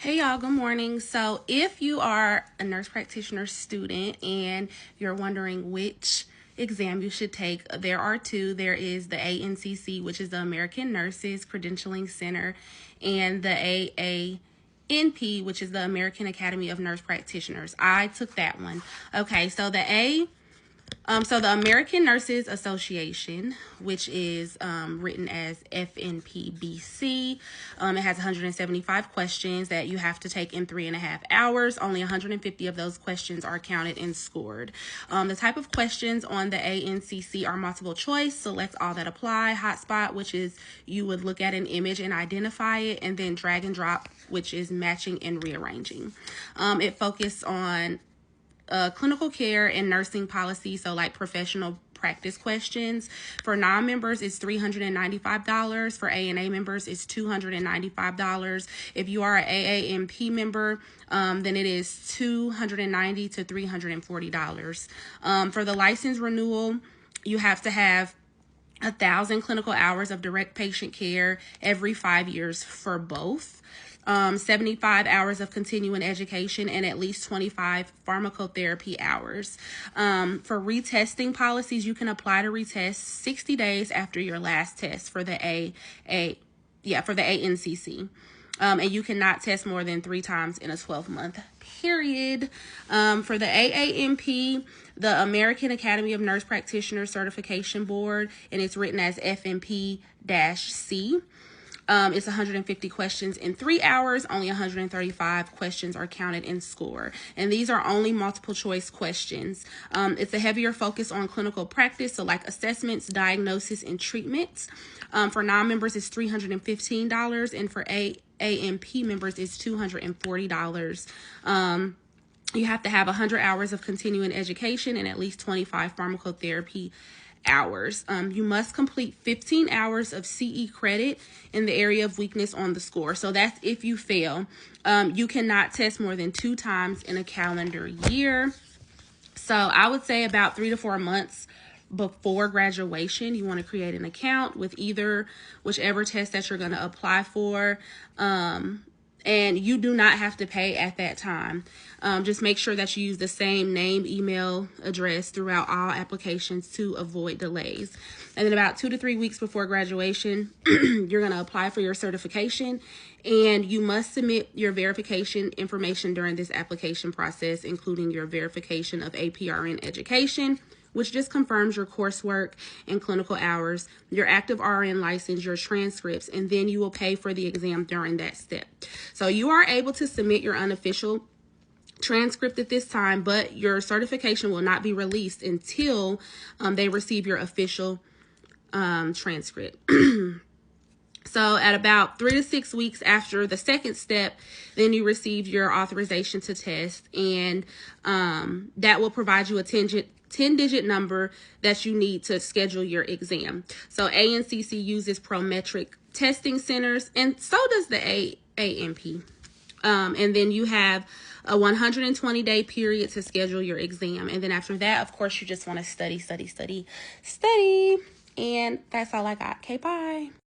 Hey y'all, good morning. So if you are a nurse practitioner student and you're wondering which exam you should take, there are two. There is the ANCC, which is the American Nurses Credentialing Center, and the AANP, which is the American Academy of Nurse Practitioners. I took that one. Okay, so the American Nurses Association, which is written as FNPBC, it has 175 questions that you have to take in 3.5 hours. Only 150 of those questions are counted and scored. The type of questions on the ANCC are multiple choice, select all that apply, hotspot, which is you would look at an image and identify it, and then drag and drop, which is matching and rearranging. It focuses on clinical care and nursing policy, so like professional practice questions. For non-members, it's $395. For ANA members, it's $295. If you are an AANP member, then it is $290 to $340. For the license renewal, you have to have 1,000 clinical hours of direct patient care every 5 years for both. 75 hours of continuing education, and at least 25 pharmacotherapy hours. For retesting policies, you can apply to retest 60 days after your last test for the ANCC. And you cannot test more than 3 times in a 12-month period. For the AANP, the American Academy of Nurse Practitioners Certification Board, and it's written as FNP-C. It's 150 questions in 3 hours. Only 135 questions are counted and score. And these are only multiple choice questions. It's a heavier focus on clinical practice, so like assessments, diagnosis, and treatments. For non-members, it's $315, and for AANP members, it's $240. You have to have 100 hours of continuing education and at least 25 pharmacotherapy hours. You must complete 15 hours of CE credit in the area of weakness on the score. So that's if you fail. You cannot test more than 2 times in a calendar year. So I would say about 3 to 4 months before graduation, you want to create an account with whichever test that you're going to apply for. And you do not have to pay at that time. Just make sure that you use the same name, email, address throughout all applications to avoid delays. And then about 2 to 3 weeks before graduation, you're going to apply for your certification, and you must submit your verification information during this application process, including your verification of APRN education, which just confirms your coursework and clinical hours, your active RN license, your transcripts, and then you will pay for the exam during that step. So you are able to submit your unofficial transcript at this time, but your certification will not be released until they receive your official transcript. So at about 3 to 6 weeks after the second step, then you receive your authorization to test, and that will provide you a 10-digit number that you need to schedule your exam. So ANCC uses Prometric testing centers, and so does the AANP. And then you have a 120-day period to schedule your exam. And then after that, of course, you just want to study. And that's all I got. Okay, bye.